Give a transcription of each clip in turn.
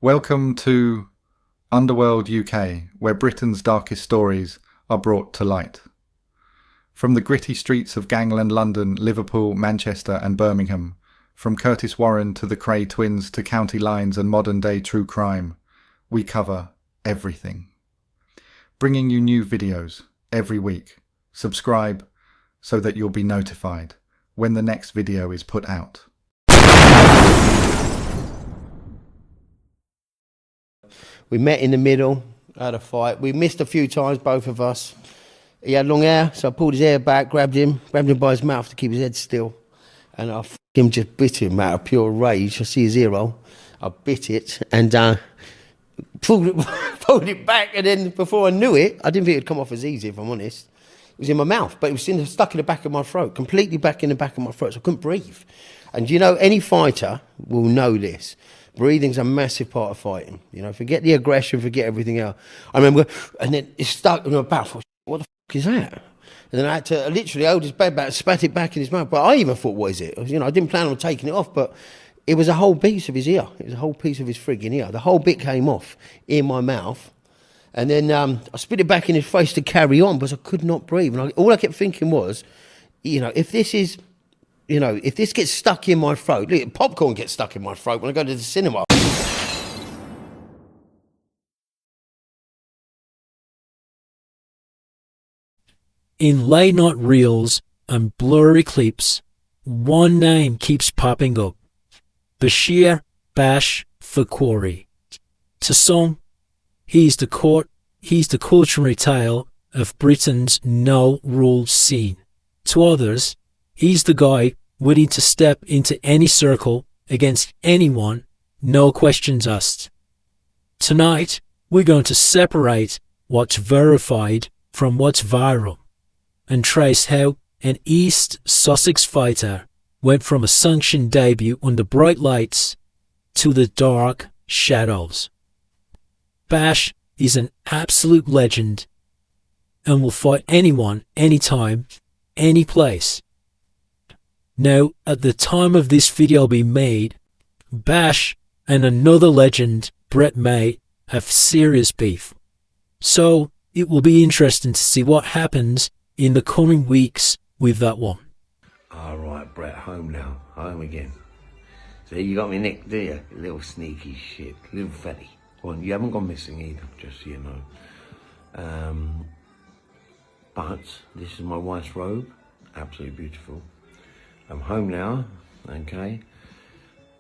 Welcome to Underworld UK, where Britain's darkest stories are brought to light. From the gritty streets of gangland London, Liverpool, Manchester and Birmingham, from Curtis Warren to the Cray twins to county lines and modern day true crime, we cover everything. Bringing you new videos every week. Subscribe so that you'll be notified when the next video is put out. We met in the middle, had a fight. We missed a few times, both of us. He had long hair, so I pulled his hair back, grabbed him by his mouth to keep his head still. And I just bit him out of pure rage. I see his ear roll. I bit it and pulled it back. And then before I knew it, I didn't think it'd come off as easy, if I'm honest. It was in my mouth, but it was stuck in the back of my throat, completely back in the back of my throat, so I couldn't breathe. And you know, any fighter will know this. Breathing's a massive part of fighting. You know, forget the aggression, forget everything else. I remember, and then it stuck in my mouth. What the fuck is that? And then I had to literally hold his bed back, spat it back in his mouth. But I even thought, what is it? You know, I didn't plan on taking it off, but it was a whole piece of his ear. It was a whole piece of his frigging ear. The whole bit came off in my mouth. And then I spit it back in his face to carry on, because I could not breathe. And all I kept thinking was, you know, if this gets stuck in my throat, look, popcorn gets stuck in my throat when I go to the cinema. In late night reels and blurry clips, one name keeps popping up. Bachir Bash Fakhouri. To some, he's the cautionary tale of Britain's no-rules scene. To others, he's the guy willing to step into any circle against anyone, no questions asked. Tonight, we're going to separate what's verified from what's viral and trace how an East Sussex fighter went from a sanctioned debut under bright lights to the dark shadows. Bash is an absolute legend and will fight anyone, anytime, any place. Now, at the time of this video being made, Bash and another legend, Brett May, have serious beef. So, it will be interesting to see what happens in the coming weeks with that one. Alright, Brett, home now. Home again. So you got me nicked, do you? You little sneaky shit. Little fatty. Well, you haven't gone missing either, just so you know. But this is my wife's robe. Absolutely beautiful. I'm home now, okay.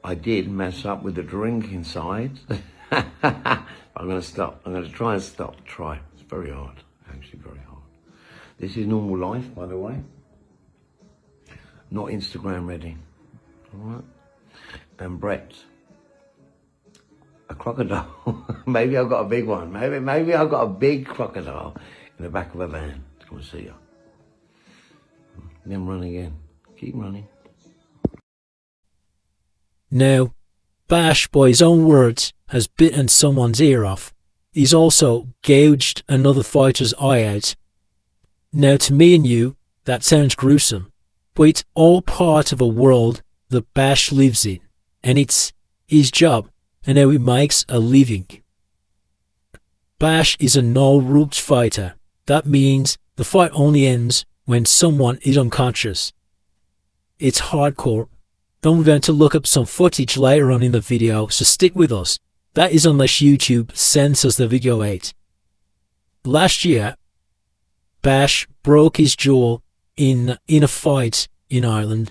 I did mess up with the drink inside. I'm going to stop. I'm going to try and stop. It's very hard, actually very hard. This is normal life, by the way. Not Instagram ready, all right. And Brett, a crocodile. Maybe I've got a big one. Maybe I've got a big crocodile in the back of a van to come and see you. Then run again. Keep running. Now, Bash, by his own words, has bitten someone's ear off. He's also gouged another fighter's eye out. Now, to me and you, that sounds gruesome, but it's all part of a world that Bash lives in, and it's his job and how he makes a living. Bash is a no-rules fighter. That means the fight only ends when someone is unconscious. It's hardcore. Then we're going to look up some footage later on in the video, so stick with us. That is unless YouTube censors the video out. Last year, Bash broke his jaw in a fight in Ireland,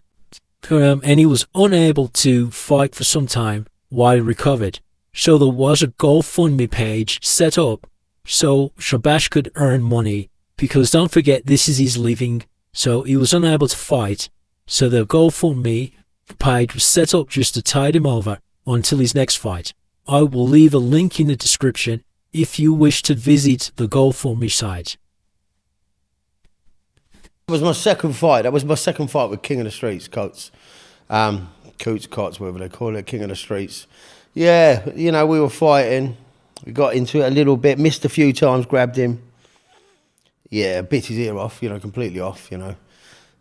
and he was unable to fight for some time while he recovered. So there was a GoFundMe page set up so Bash could earn money, because don't forget, this is his living, so he was unable to fight. So the GoFundMe page was set up just to tide him over until his next fight. I will leave a link in the description if you wish to visit the GoFundMe site. It was my second fight. That was my second fight with King of the Streets, Coates. Coates, whatever they call it, King of the Streets. Yeah, you know, we were fighting. We got into it a little bit, missed a few times, grabbed him. Yeah, bit his ear off, you know, completely off, you know.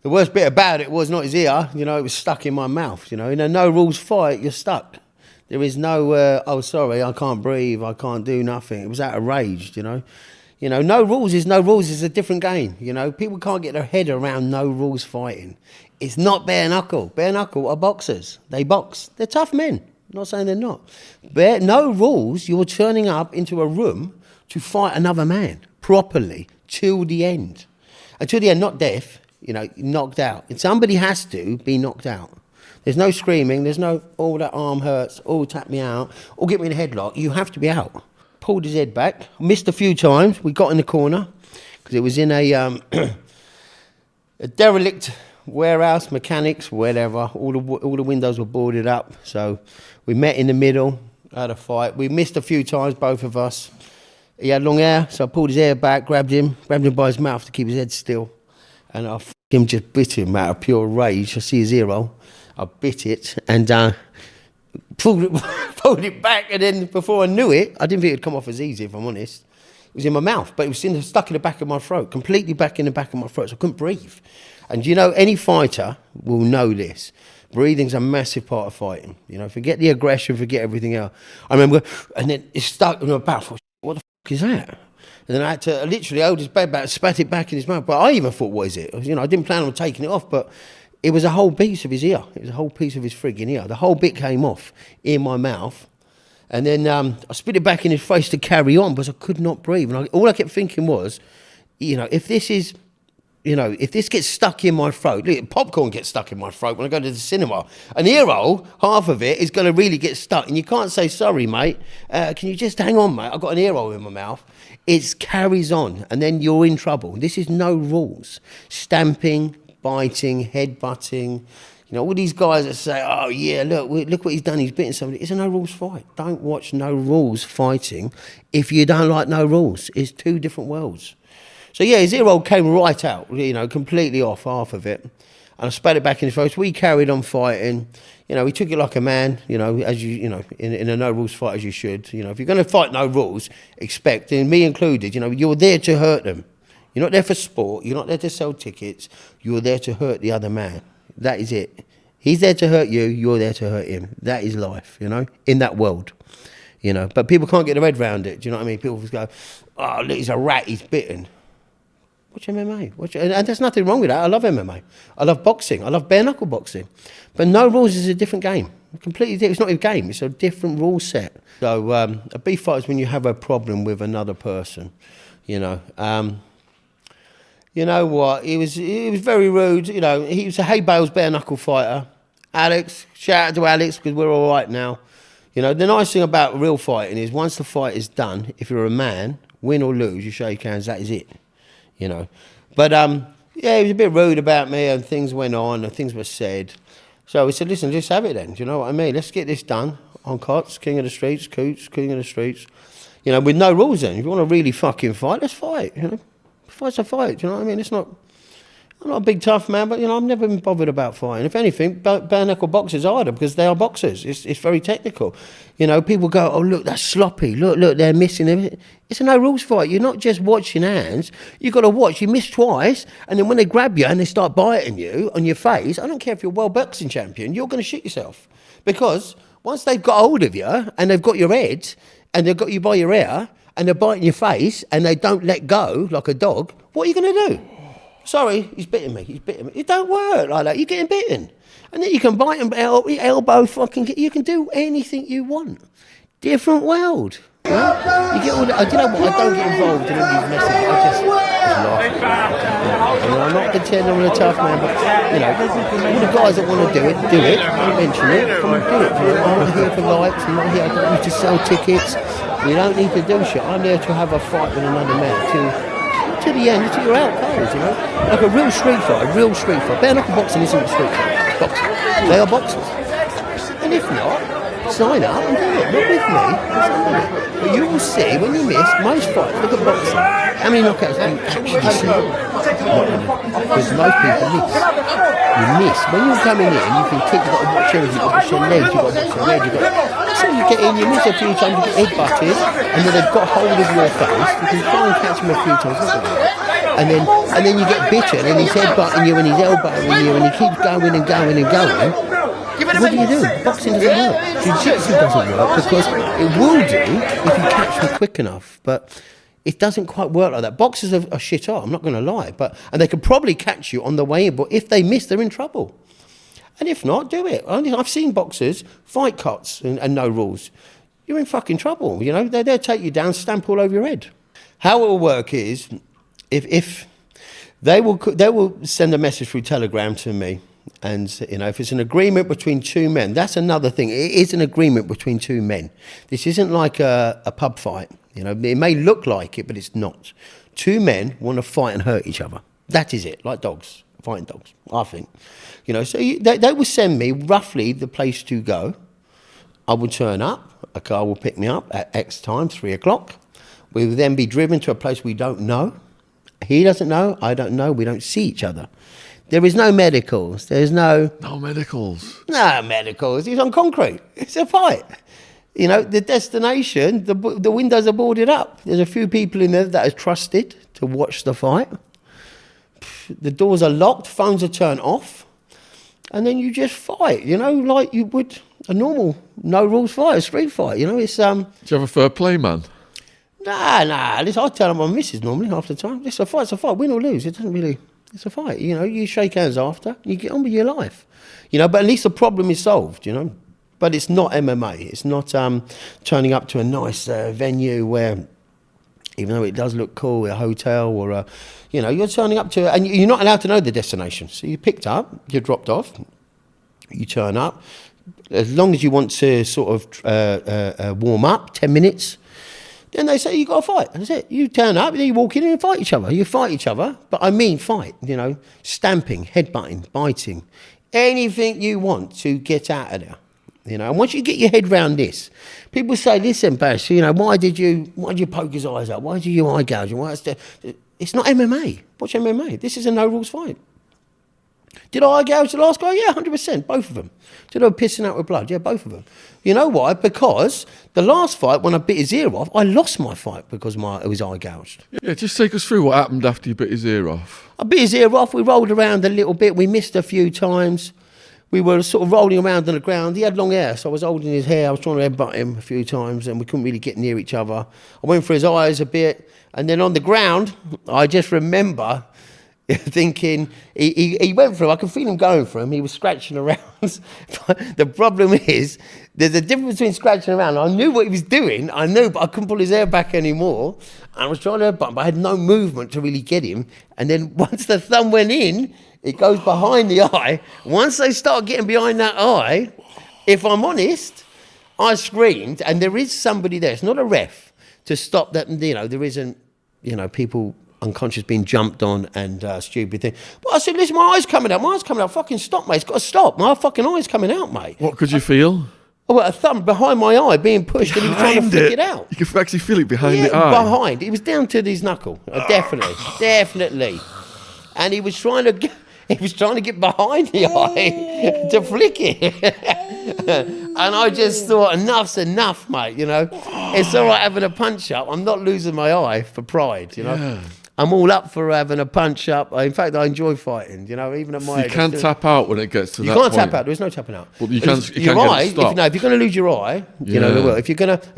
The worst bit about it was not his ear, you know, it was stuck in my mouth, you know. In a no-rules fight, you're stuck. There is no, oh, sorry, I can't breathe, I can't do nothing. It was out of rage, you know. You know, no rules is a different game, you know. People can't get their head around no rules fighting. It's not bare knuckle. Bare knuckle are boxers. They box. They're tough men. I'm not saying they're not. No rules, you're turning up into a room to fight another man properly till the end. Until the end, not death, you know, knocked out. And somebody has to be knocked out. There's no screaming. There's no, oh, that arm hurts. Oh, tap me out. Or get me in a headlock. You have to be out. Pulled his head back. Missed a few times. We got in the corner because it was in a derelict warehouse, mechanics, whatever. All the windows were boarded up. So we met in the middle, had a fight. We missed a few times, both of us. He had long hair, so I pulled his hair back, grabbed him by his mouth to keep his head still. And I him just bit him out of pure rage. I see his ear roll. I bit it and pulled it back, and then before I knew it, I didn't think it'd come off as easy, if I'm honest. It was in my mouth, but it was stuck in the back of my throat, completely back in the back of my throat, so I couldn't breathe. And you know, any fighter will know this. Breathing's a massive part of fighting. You know, forget the aggression, forget everything else. I remember, and then it stuck in my mouth. What the fuck is that? And then I had to literally hold his bed back, spat it back in his mouth. But I even thought, what is it? You know, I didn't plan on taking it off, but it was a whole piece of his ear. It was a whole piece of his frigging ear. The whole bit came off in my mouth. And then I spit it back in his face to carry on because I could not breathe. And all I kept thinking was, you know, if this gets stuck in my throat, look, popcorn gets stuck in my throat when I go to the cinema. An ear roll, half of it is going to really get stuck. And you can't say, sorry, mate, can you just hang on, mate? I've got an ear roll in my mouth. It carries on, and then you're in trouble. This is no rules. Stamping, biting, head-butting. You know, all these guys that say, oh, yeah, look what he's done, he's bitten somebody. It's a no-rules fight. Don't watch no-rules fighting if you don't like no rules. It's two different worlds. So, yeah, his ear roll came right out, you know, completely off, half of it. And I spat it back in his face. We carried on fighting. You know, we took it like a man, you know, in a no-rules fight as you should. You know, if you're going to fight no rules, expect, and me included, you know, you're there to hurt them. You're not there for sport. You're not there to sell tickets. You're there to hurt the other man. That is it. He's there to hurt you. You're there to hurt him. That is life, you know, in that world. You know, but people can't get their head around it. Do you know what I mean? People just go, oh, look, he's a rat. He's bitten. Watch MMA. And there's nothing wrong with that. I love MMA. I love boxing. I love bare-knuckle boxing. But no rules is a different game. Completely different. It's not a game. It's a different rule set. So a beef fight is when you have a problem with another person, you know. You know what? He was very rude. You know, he was a hay bales bare-knuckle fighter. Alex, shout out to Alex because we're all right now. You know, the nice thing about real fighting is once the fight is done, if you're a man, win or lose, you shake hands, that is it. You know, but yeah, he was a bit rude about me, and things went on, and things were said. So we said, listen, just have it then. Do you know what I mean? Let's get this done on Cots, King of the Streets, Coots, King of the Streets. You know, with no rules. Then, if you want to really fucking fight, let's fight. You know, fight's a fight. Do you know what I mean? I'm not a big tough man, but you know, I've never been bothered about fighting. If anything, bare-knuckle boxers are harder because they are boxers. It's very technical. You know, people go, oh look, that's sloppy. Look, they're missing everything. It's a no rules fight. You're not just watching hands. You've got to watch. You miss twice, and then when they grab you and they start biting you on your face, I don't care if you're a world boxing champion, you're going to shit yourself because once they've got hold of you and they've got your head and they've got you by your ear and they're biting your face and they don't let go like a dog, what are you going to do? Sorry, he's bitten me. It don't work like that. You're getting bitten. And then you can bite and elbow fucking... You can do anything you want. Different world. Right? You get all that... You know what? I don't get involved in all these messages. I just laugh. I mean, I'm not pretending I'm a tough man, but, you know, all the guys that want to do it. Don't mention it. Come and do it. You know, I'm not here for likes. I'm not here. I don't need to sell tickets. You don't need to do shit. I'm there to have a fight with another man, to the end, until you're out cold, you know? Like a real street fight, Bare-knuckle boxing isn't a street fight, it's boxing. They are boxers. And if not, sign up and do it. Not with me, but you will see when you miss most fights. Look at boxing. How many knockouts do you actually see? Because most people miss. You miss. When you're coming in, you can kick, you've got to watch everything, you've got to watch your legs, you've got to watch your legs, so you get in, you miss a few times, you get head-butted, and then they've got hold of your face, you can try and catch them a few times, and then you get bitten, and he's head-butting you, and he's elbowing you, and he keeps going and going and going. What do you do? Boxing doesn't work. Jiu-jitsu doesn't work because it will do if you catch them quick enough, but it doesn't quite work like that. Boxers are shit hot, I'm not going to lie, and they could probably catch you on the way in, but if they miss, they're in trouble. And if not, do it. I've seen boxers fight cuts and no rules. You're in fucking trouble, you know. They'll take you down, stamp all over your head. How it will work is, if they will send a message through Telegram to me, and you know, if it's an agreement between two men, that's another thing. It is an agreement between two men. This isn't like a pub fight. You know, it may look like it, but it's not. Two men want to fight and hurt each other. That is it, like dogs, fighting dogs, I think. You know, so they will send me roughly the place to go. I will turn up. A car will pick me up at X time, 3 o'clock. We will then be driven to a place we don't know. He doesn't know, I don't know, we don't see each other. There is no medicals. There's no... No medicals. No medicals. It's on concrete. It's a fight. You know, the destination, the windows are boarded up. There's a few people in there that are trusted to watch the fight. The doors are locked, phones are turned off. And then you just fight, you know, like you would a normal, no rules fight, a street fight. You know, it's... Do you have a fair play, man? Nah. Listen, I tell my missus normally half the time. It's a fight, win or lose. It doesn't really... It's a fight, you know. You shake hands after, you get on with your life, you know. But at least the problem is solved, you know. But it's not MMA. It's not turning up to a nice venue where, even though it does look cool, a hotel or a, you know, you're turning up to, and you're not allowed to know the destination. So you're picked up, you're dropped off, you turn up. As long as you want to sort of warm up, 10 minutes. Then they say, you got to fight. That's it. You turn up, then you walk in and fight each other. You fight each other, but I mean fight, you know, stamping, headbutting, biting, anything you want to get out of there, you know. And once you get your head round this, people say, listen, Bash, you know, why did you poke his eyes out? Why did you eye gouge him? It's not MMA. Watch MMA. This is a no-rules fight. Did I eye gouge the last guy? Yeah, 100%, both of them. Did I pissing out with blood? Yeah, both of them. You know why? Because the last fight, when I bit his ear off, I lost my fight because it was eye gouged. Yeah, just take us through what happened after you bit his ear off. I bit his ear off, we rolled around a little bit, we missed a few times. We were sort of rolling around on the ground. He had long hair, so I was holding his hair, I was trying to headbutt him a few times and we couldn't really get near each other. I went for his eyes a bit, and then on the ground, I just remember thinking, he went for him, I could feel him going for him, he was scratching around. The problem is, there's a difference between scratching around. I knew what he was doing, but I couldn't pull his hair back anymore. And I was trying to headbutt, but I had no movement to really get him. And then once the thumb went in, it goes behind the eye. Once they start getting behind that eye, if I'm honest, I screamed, and there is somebody there, it's not a ref, to stop that, you know, there isn't, you know, people unconscious being jumped on and stupid thing. But I said, listen, my eye's coming out, fucking stop, mate, it's got to stop, my fucking eye's coming out, mate. What could you feel? Oh, a thumb behind my eye being pushed and he was trying to flick it out. You could actually feel it behind the eye? Behind, it was down to his knuckle, definitely. And he was trying to get behind the eye to flick it. And I just thought, enough's enough, mate, you know. It's all right having a punch up. I'm not losing my eye for pride, you know. Yeah. I'm all up for having a punch up. In fact, I enjoy fighting, you know, even at my age. You can't tap out when it gets to that point. You can't tap out. There's no tapping out. Well, you can't get it stopped. If you're going to lose your eye, you know, they will. If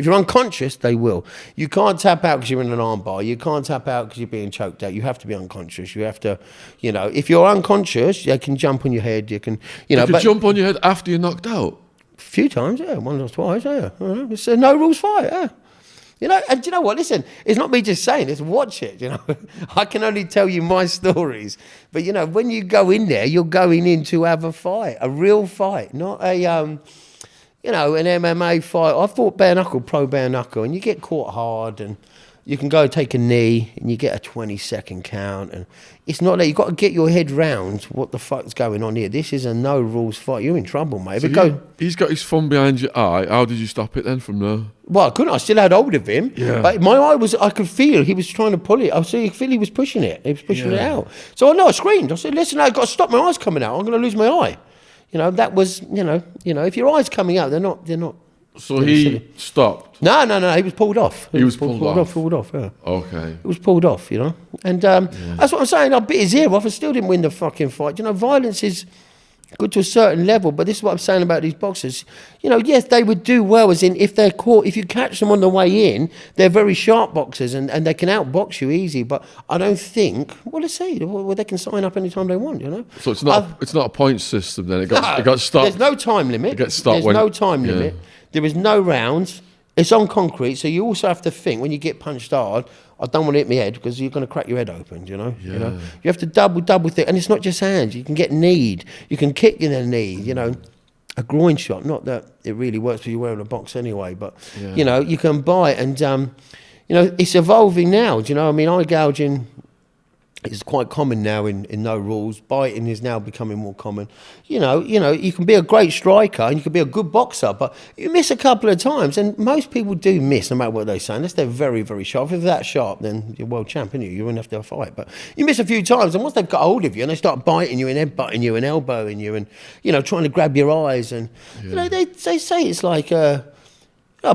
you're unconscious, they will. You can't tap out because you're in an arm bar. You can't tap out because you're being choked out. You have to be unconscious. You have to, you know, if you're unconscious, they can jump on your head. You can, you know. They can jump on your head after you're knocked out? A few times, yeah. Once or twice, yeah. It's a no-rules fight, yeah. You know, and do you know what? Listen, it's not me just saying it, watch it, you know. I can only tell you my stories. But, you know, when you go in there, you're going in to have a fight, a real fight, not a, you know, an MMA fight. I fought bare-knuckle, pro bare-knuckle, and you get caught hard and you can go take a knee and you get a 20-second count. And it's not that. You've got to get your head round what the fuck's going on here. This is a no-rules fight. You're in trouble, mate. So he's got his thumb behind your eye. How did you stop it then from there? Well, I couldn't. I still had hold of him. Yeah. But my eye was, I could feel he was trying to pull it. I could feel he was pushing it. He was pushing it out. So I screamed. I said, listen, I've got to stop my eyes coming out. I'm going to lose my eye. You know, that was, you know, if your eye's coming out, they're not. So he stopped? No, he was pulled off. He was pulled off, yeah. Okay. It was pulled off, you know. And that's what I'm saying. I bit his ear off and still didn't win the fucking fight. You know, violence is good to a certain level. But this is what I'm saying about these boxers. You know, yes, they would do well, as in if they're caught, if you catch them on the way in, they're very sharp boxers and they can outbox you easy. But I don't think, well, let's see, well, they can sign up anytime they want, you know. So it's not a point system then. It got stopped. There's no time limit. It gets stopped. There's no time limit. There is no rounds. It's on concrete, so you also have to think when you get punched hard, I don't want to hit my head because you're going to crack your head open, you know. You have to double think, and it's not just hands. You can get kneed, you can kick in the knee, you know, a groin shot. Not that it really works for you wearing a box anyway, but you know, you can bite, and you know, it's evolving now. Do you know? I mean, eye gouging is quite common now in no rules. Biting is now becoming more common. You know, you can be a great striker and you can be a good boxer, but you miss a couple of times, and most people do miss no matter what they say, unless they're very, very sharp. If they're that sharp, then you're world champion. You wouldn't have to fight, but you miss a few times, and once they've got hold of you and they start biting you and headbutting you and elbowing you and, you know, trying to grab your eyes, and you know, they say it's like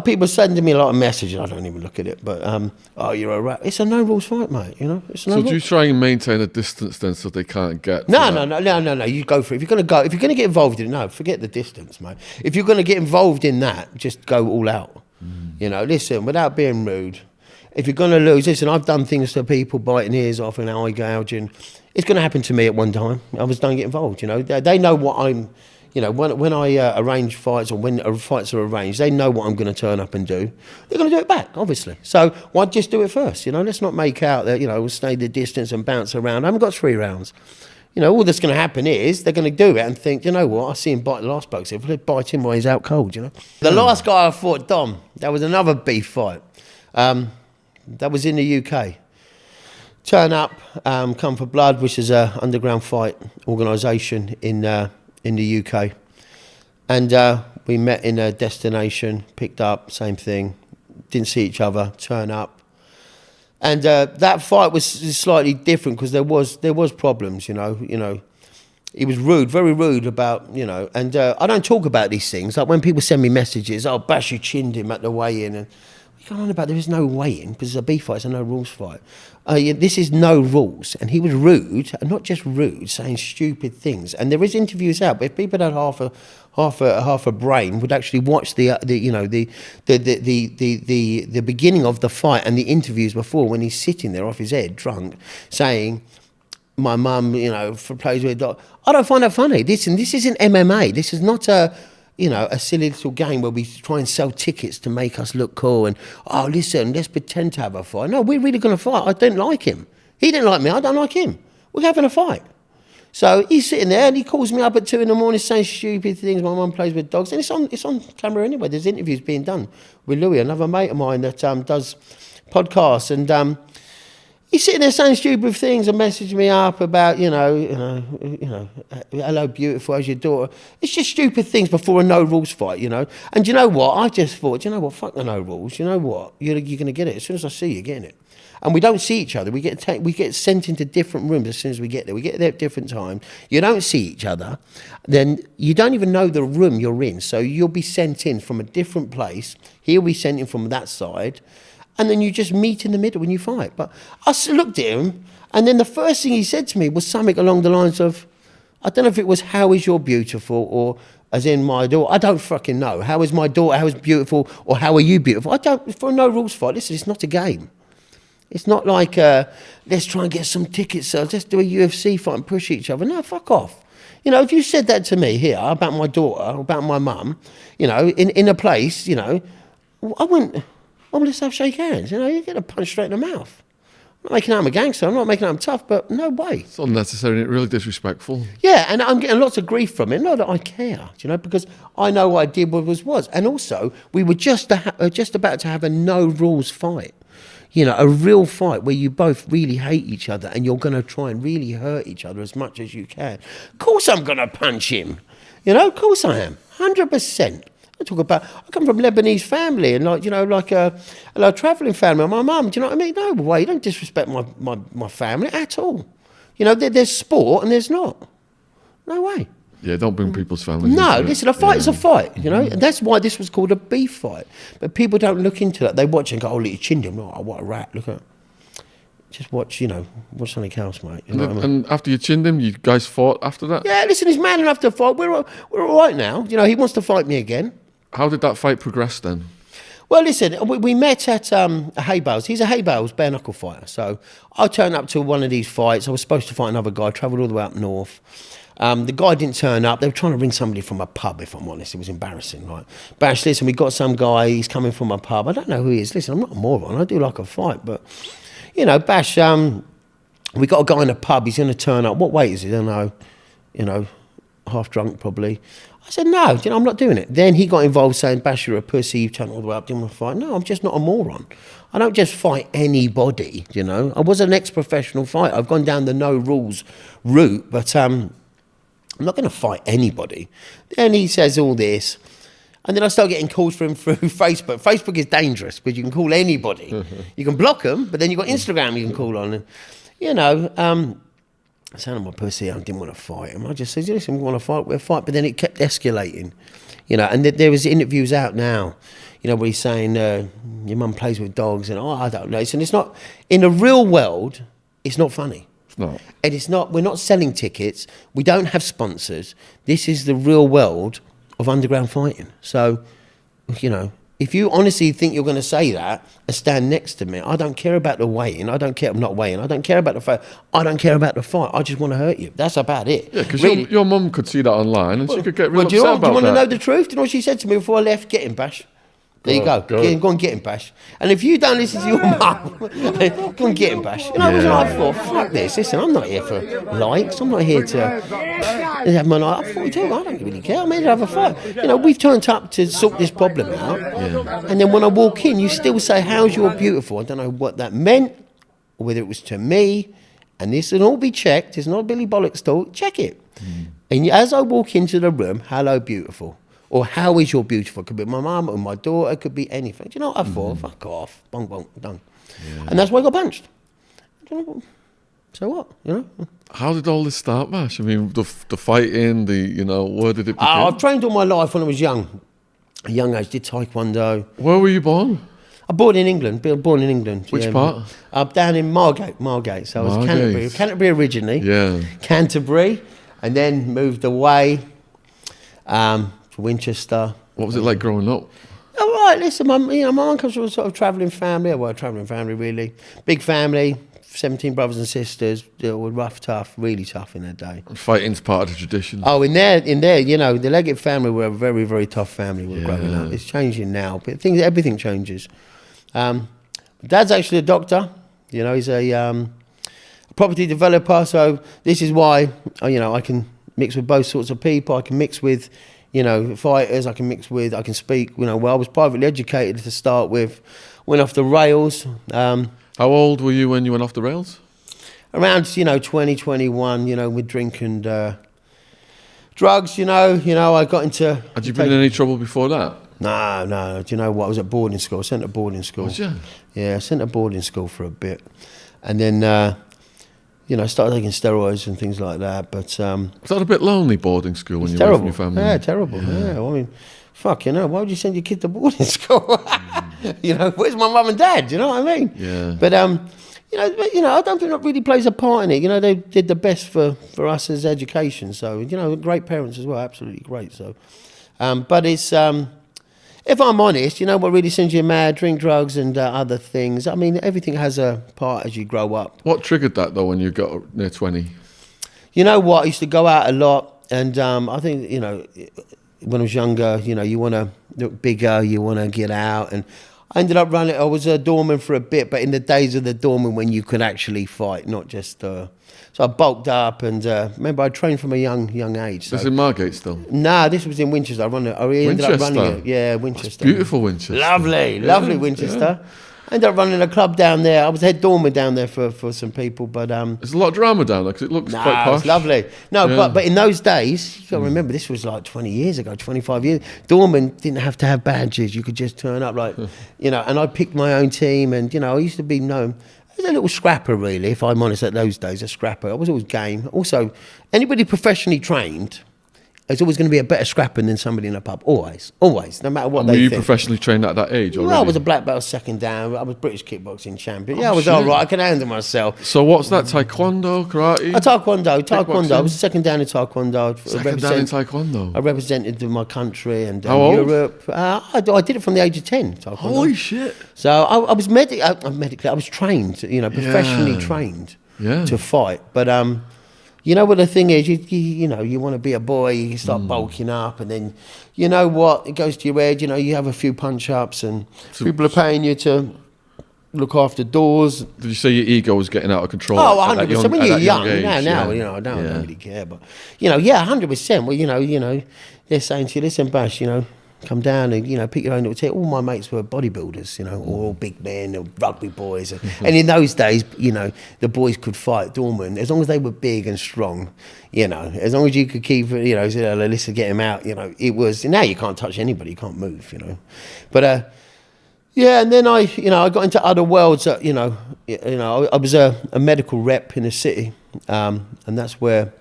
people sending me a lot of messages. I don't even look at it, but oh, you're a rat. It's a no rules fight, mate. You know, it's no rules. Do you try and maintain a distance then, so they can't get? No. You go for it. If you're going to get involved in it, no, forget the distance, mate. If you're going to get involved in that, just go all out. You know, listen, without being rude. If you're going to lose, listen, I've done things to people, biting ears off and eye gouging. It's going to happen to me at one time. Others don't get involved. You know, they know what I'm. You know, when I arrange fights, or when fights are arranged, they know what I'm going to turn up and do. They're going to do it back, obviously. So why just do it first? You know, let's not make out that, you know, we'll stay the distance and bounce around. I haven't got 3 rounds. You know, all that's going to happen is they're going to do it and think, you know what, I see him bite the last boxer. If they bite him while he's out cold, you know. The last guy I fought, Dom, that was another beef fight. That was in the UK. Turn up, Come for Blood, which is a underground fight organisation in the UK, and we met in a destination, picked up, same thing, didn't see each other, turn up, and that fight was slightly different because there was problems, you know. He was rude, very rude about, you know, and I don't talk about these things. Like when people send me messages, oh, Bash, you chinned him at the weigh-in, and we go on about there is no weigh-in because it's a beef fight, it's a no rules fight. This is no rules, and he was rude, and not just rude, saying stupid things. And there is interviews out, but if people had half a brain, would actually watch the beginning of the fight and the interviews before, when he's sitting there off his head, drunk, saying, "My mum, you know, plays with a dog." I don't find that funny. This isn't MMA. This is not a silly little game where we try and sell tickets to make us look cool and, oh, listen, let's pretend to have a fight. No, we're really going to fight. I don't like him. He didn't like me. I don't like him. We're having a fight. So he's sitting there and he calls me up at 2 a.m. saying stupid things. My mum plays with dogs. And it's on camera anyway. There's interviews being done with Louis, another mate of mine that does podcasts. And he's sitting there saying stupid things and messaging me up about, you know, hello, beautiful, how's your daughter? It's just stupid things before a no rules fight, you know. And you know what? I just thought, you know what? Fuck the no rules. You know what? You're going to get it as soon as I see you getting it. And we don't see each other. We get sent into different rooms as soon as we get there. We get there at different times. You don't see each other. Then you don't even know the room you're in. So you'll be sent in from a different place. He'll be sent in from that side. And then you just meet in the middle when you fight. But I looked at him, and then the first thing he said to me was something along the lines of, I don't know if it was, how is your beautiful, or as in my daughter. I don't fucking know. How is my daughter, how is beautiful, or how are you beautiful? I don't, for a no rules fight, listen, it's not a game. It's not like, let's try and get some tickets, so let's do a UFC fight and push each other. No, fuck off. You know, if you said that to me here about my daughter, about my mum, you know, in a place, you know, I wouldn't... I'm going to shake hands, you know, you get a punch straight in the mouth. I'm not making out I'm a gangster, I'm not making out I'm tough, but no way. It's unnecessary and really disrespectful. Yeah, and I'm getting lots of grief from it, not that I care, you know, because I know what I did was. And also, we were just about to have a no rules fight. You know, a real fight where you both really hate each other and you're going to try and really hurt each other as much as you can. Of course I'm going to punch him. You know, of course I am. 100%. I come from a Lebanese family and like a travelling family. My mum, do you know what I mean? No way, you don't disrespect my family at all. You know, there's sport and there's not. No way. Yeah, don't bring people's families. No, listen, a fight is a fight, you know, and that's why this was called a beef fight. But people don't look into that. They watch and go, oh, look, he chinned him. Oh, what a rat, look at him. just watch, watch something else, mate. You know what I mean? And after you chinned him, you guys fought after that? Yeah, listen, he's man enough to fight. We're all right now. He wants to fight me again. How did that fight progress then? Well, listen, we met at a hay bales. He's a hay bales bare-knuckle fighter. So I turned up to one of these fights. I was supposed to fight another guy, travelled all the way up north. The guy didn't turn up. They were trying to bring somebody from a pub, if I'm honest. It was embarrassing, right? Bash, listen, we got some guy. He's coming from a pub. I don't know who he is. Listen, I'm not a moron. I do like a fight. But, Bash, we got a guy in a pub. He's going to turn up. What weight is he? I don't know. Half drunk probably. I said, no, I'm not doing it. Then he got involved saying, Bash, you're a pussy, you've turned all the way up, didn't want to fight. No, I'm just not a moron. I don't just fight anybody, I was an ex-professional fighter. I've gone down the no rules route, but I'm not going to fight anybody. Then he says all this, and then I start getting calls from him through Facebook. Facebook is dangerous because you can call anybody. You can block them, but then you've got Instagram you can call on. And, I sounded my pussy. I didn't want to fight him. I just said, listen, we want to fight, we'll fight. But then it kept escalating, and there was interviews out now, where he's saying, your mum plays with dogs. And I don't know. And it's not, in the real world, it's not funny. It's not. And it's not, we're not selling tickets. We don't have sponsors. This is the real world of underground fighting. So, if you honestly think you're going to say that and stand next to me, I don't care about the weighing. I don't care. I'm not weighing. I don't care about the fight. I don't care about the fight. I just want to hurt you. That's about it. Yeah, because your mum could see that online and she could get really upset about that. Do you want to know the truth? Do you know what she said to me before I left? Get him, Bash. There you go. Go and get him, Bash. And if you don't listen to your mum, go and get him, Bash. I was like, fuck this. Listen, I'm not here for likes. I'm not here to have my night. I don't really care. I'm here to have a fight. We've turned up to sort this problem out. Yeah. And then when I walk in, you still say, how's your beautiful? I don't know what that meant or whether it was to me. And this will all be checked. It's not Billy Bollocks talk. Check it. And as I walk into the room, hello, beautiful. Or how is your beautiful? It could be my mum or my daughter. It could be anything. Do you know what I thought? Fuck off. Bong, bong, done. Yeah. And that's why I got punched. So what? How did all this start, Bash? I mean, the fighting, where did it begin? I've trained all my life when I was young. A young age, did taekwondo. Where were you born? I born in England. Born in England. Which part? Down in Margate. So I was Canterbury originally. Yeah. Canterbury, and then moved away. To Winchester. What was it like growing up? All right, listen, my mum comes from a sort of travelling family. Well, a travelling family, really. Big family, 17 brothers and sisters. They were rough, tough, really tough in their day. And fighting's part of the tradition. Oh, in there, the Leggett family were a very, very tough family growing up. It's changing now, but everything changes. Dad's actually a doctor. He's a property developer, so this is why, I can mix with both sorts of people. I can mix with fighters, I can speak, well, I was privately educated to start with, went off the rails. How old were you when you went off the rails? Around, 20, 21, with drink and drugs, I got into... Had you been in any trouble before that? No, do you know what, I was at boarding school, I sent to boarding school. Was you? Yeah, I sent to boarding school for a bit, and then... I started taking steroids and things like that, but... was that a bit lonely, boarding school, when you were from your family? Yeah, terrible, yeah. I mean, fuck, why would you send your kid to boarding school? Where's my mum and dad, do you know what I mean? Yeah. But, I don't think that really plays a part in it. They did the best for us as education, so, great parents as well, absolutely great, so... but it's... if I'm honest, what really sends you mad, drink drugs and other things. I mean, everything has a part as you grow up. What triggered that, though, when you got near 20? You know what? I used to go out a lot. And I think, when I was younger, you want to look bigger, you want to get out. And I ended up running. I was a doorman for a bit, but in the days of the doorman when you could actually fight, not just... So I bulked up and remember I trained from a young age. So. This in Margate still? Nah, this was in Winchester. I ended up running it. Yeah, Winchester. That's beautiful Winchester. Lovely Winchester. Yeah. I ended up running a club down there. I was head doorman down there for some people, but there's a lot of drama down there because it looks quite posh. It's lovely. No, but in those days, you got to remember this was like 20 years ago, 25 years. Doorman didn't have to have badges. You could just turn up like, and I picked my own team, and I used to be known. I was a little scrapper, really, if I'm honest, at those days, a scrapper. I was always game. Also, anybody professionally trained there's always going to be a better scrapping than somebody in a pub. Always, no matter what And they were you think. professionally trained at that age already? Well, I was a black belt second down. I was British kickboxing champion. Yeah, I was shit. all right. I can handle myself. So what's that? Taekwondo, karate? Taekwondo. I Kickboxing? was second down in Taekwondo. Second down in Taekwondo. I represented my country and How old? Europe. I did it from the age of 10. Taekwondo. Holy shit! So I was medically. I was trained. Professionally trained to fight. But you know what the thing is? You know, you want to be a boy. You start bulking up, and then you know what? It goes to your head. You know, you have a few punch ups, and people are paying you to look after doors. Did you say your ego was getting out of control? Oh, 100%. When you're young, age, now, you know, I don't really care. But, you know, 100%. Well, you know, they're saying to you, listen, Bash, you know, come down and, you know, pick your own little team. All my mates were bodybuilders, you know, all big men, or rugby boys. And in those days, you know, the boys could fight doormen as long as they were big and strong, you know, as long as you could keep, you know, listen, get him out, you know, it was, now you can't touch anybody, you can't move, you know. But, yeah, and then I got into other worlds. I was a medical rep in the city, and that's where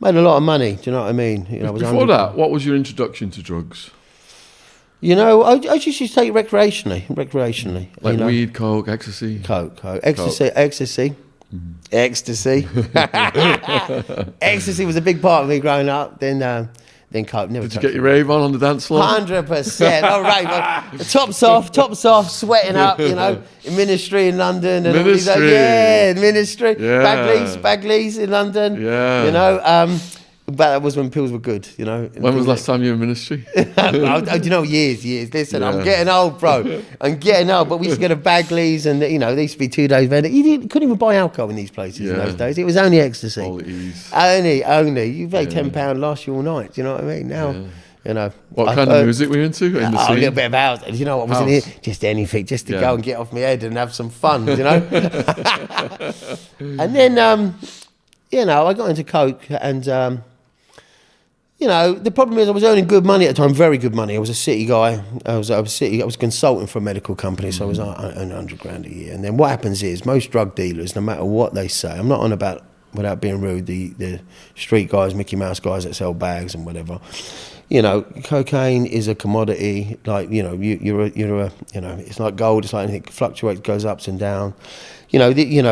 I made a lot of money. Do you know what I mean? You know, Before that, what was your introduction to drugs? You know, I just used to take recreationally. Like you know? weed, coke, ecstasy? Coke, ecstasy. Ecstasy was a big part of me growing up. Then coke. Never. Did you get your rave on the dance floor? 100%. All right, tops off, sweating up. You know, in Ministry in London. And Ministry. All these, yeah, Ministry. Yeah. Bagley's in London. Yeah. You know, but that was when pills were good. You know. When was the last time you were in Ministry? You know, years. Listen, I'm getting old, bro. I'm getting old. But we used to go to Bagley's, and you know, there used to be 2 days vendor. You couldn't even buy alcohol in these places in those days. It was only ecstasy. All ease. Only. You pay £10 last you all night. Do you know what I mean? Now, you know. What kind of music were you into in the A scene? little bit of house. You know what was in here? Just anything, just to go and get off my head and have some fun. You know. And then, you know, I got into coke and. You know, the problem is I was earning good money at the time, very good money. I was a city guy. I was a consultant for a medical company, so I was earning £100 a year. And then what happens is most drug dealers, no matter what they say, I'm not on about, without being rude, the street guys, Mickey Mouse guys that sell bags and whatever. You know, cocaine is a commodity. Like, you know, you're a you know, it's like gold. It's like anything, it fluctuates, goes ups and down. You know,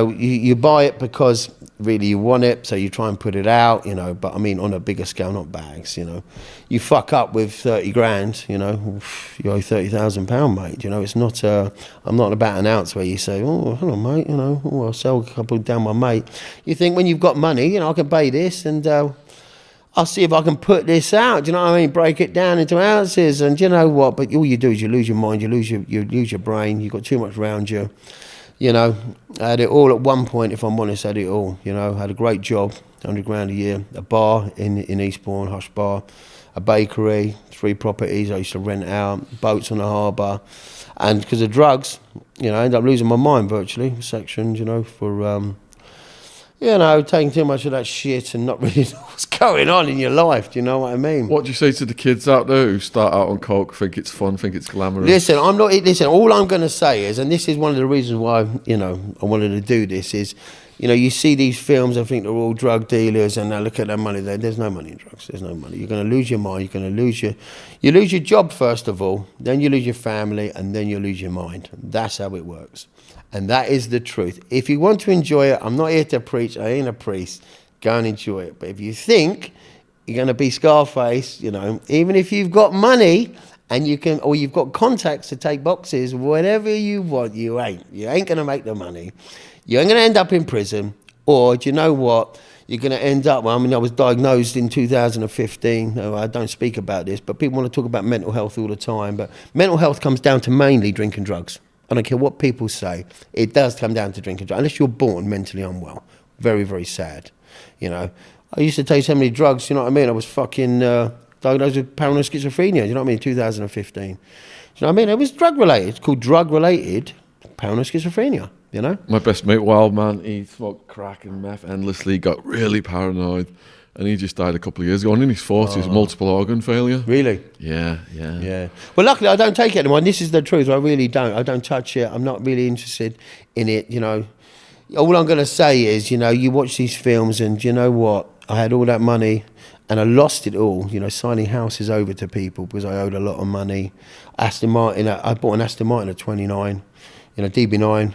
you buy it because really you want it, so you try and put it out, you know, but I mean on a bigger scale, not bags, you know. You fuck up with 30 grand, you know, you owe £30,000, mate, you know. It's not, I'm not about an ounce where you say, oh, hello, mate, you know, I'll sell a couple down my mate. You think when you've got money, you know, I can pay this and I'll see if I can put this out, do you know what I mean? Break it down into ounces, and you know what, but all you do is you lose your mind, you lose your brain, you've got too much around you. You know, I had it all at one point, if I'm honest, I had it all. You know, I had a great job, £100 a year, a bar in Eastbourne, Hush Bar, a bakery, 3 properties I used to rent out, boats on the harbour. And because of drugs, you know, I ended up losing my mind virtually, sections, you know, for, you know, taking too much of that shit and not really know what's going on in your life. Do you know what I mean? What do you say to the kids out there who start out on coke, think it's fun, think it's glamorous? Listen, all I'm going to say is, and this is one of the reasons why, you know, I wanted to do this is, you know, you see these films, I think they're all drug dealers and they look at their money there. There's no money in drugs. There's no money. You're going to lose your mind. You're going to lose you lose your job first of all, then you lose your family, and then you lose your mind. That's how it works. And that is the truth. If you want to enjoy it, I'm not here to preach. I ain't a priest. Go and enjoy it. But if you think you're going to be Scarface, you know, even if you've got money and you can, or you've got contacts to take boxes, whatever you want, you ain't. You ain't going to make the money. You're going to end up in prison. Or do you know what? You're going to end up, well, I mean, I was diagnosed in 2015. I don't speak about this, but people want to talk about mental health all the time. But mental health comes down to mainly drinking drugs. I don't care what people say. It does come down to drinking drugs, unless you're born mentally unwell. Very, very sad. You know, I used to take so many drugs, you know what I mean? I was fucking diagnosed with paranoid schizophrenia, you know what I mean, 2015. You know what I mean? It was drug-related. It's called drug-related paranoid schizophrenia, you know? My best mate, Wild Man, he smoked crack and meth endlessly, got really paranoid, and he just died a couple of years ago. And in his 40s, multiple organ failure. Really? Yeah. Well, luckily, I don't take it anymore. And this is the truth. I really don't. I don't touch it. I'm not really interested in it, you know. All I'm going to say is, you know, you watch these films and you know what? I had all that money And I lost it all, you know, signing houses over to people because I owed a lot of money. Aston Martin, I bought an Aston Martin at 29, you know, DB9,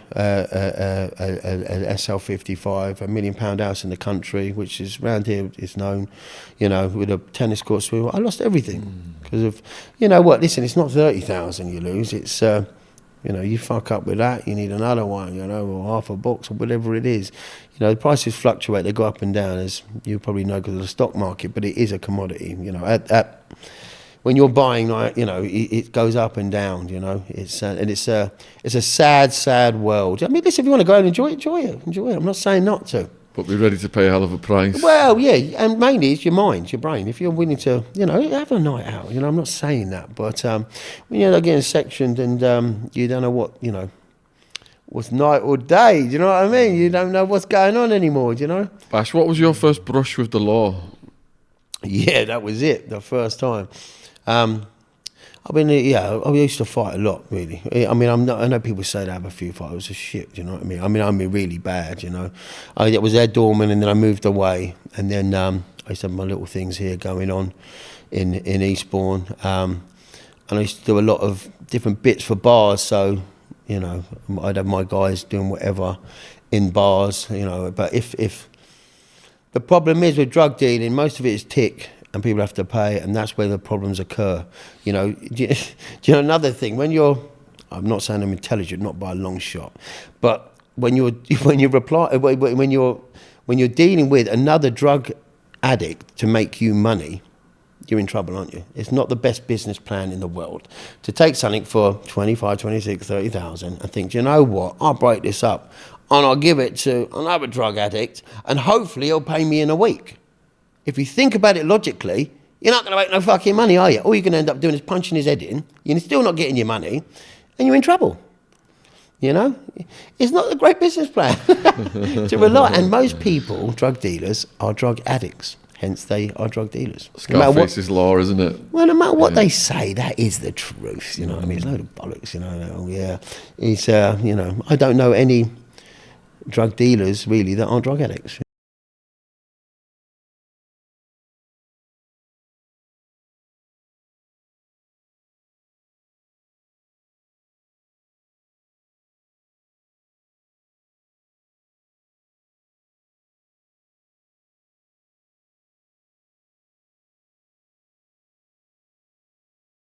SL55, £1 million house in the country, which is around here is known, you know, with a tennis court swim. I lost everything because of, you know what, listen, it's not 30,000 you lose, it's, you know, you fuck up with that, you need another one, you know, or half a box or whatever it is. You know, the prices fluctuate, they go up and down, as you probably know because of the stock market, but it is a commodity, you know. When you're buying, you know, it goes up and down, you know. It's and it's a sad, sad world. I mean, listen, if you want to go and enjoy it, enjoy it. I'm not saying not to. But be ready to pay a hell of a price. Well, yeah, and mainly it's your mind, your brain. If you're willing to, you know, have a night out, you know, I'm not saying that. But when you're getting sectioned and you don't know what, you know, what's night or day, do you know what I mean? You don't know what's going on anymore, do you know? Bash, what was your first brush with the law? Yeah, that was it, the first time. I mean, yeah, I used to fight a lot, really. I mean, I know people say they have a few fights. It was a shit, do you know what I mean? I mean, really bad, you know. I was there dormant, and then I moved away, and then I used to have my little things here going on in Eastbourne, and I used to do a lot of different bits for bars. So, you know, I'd have my guys doing whatever in bars, you know. But if the problem is with drug dealing, most of it is tick. And people have to pay, and that's where the problems occur. You know, do you know another thing? When you're, I'm not saying I'm intelligent, not by a long shot, but when you're dealing with another drug addict to make you money, you're in trouble, aren't you? It's not the best business plan in the world to take something for 25, 26, 30,000 and think, do you know what? I'll break this up and I'll give it to another drug addict, and hopefully he'll pay me in a week. If you think about it logically, you're not going to make no fucking money, are you? All you're going to end up doing is punching his head in. You're still not getting your money, and you're in trouble. You know? It's not a great business plan to rely. And most people, drug dealers, are drug addicts. Hence, they are drug dealers. Scarface's law, isn't it? Well, no matter what they say, that is the truth. You know what I mean? It's a load of bollocks, you know. Oh, yeah. It's, you know, I don't know any drug dealers, really, that aren't drug addicts.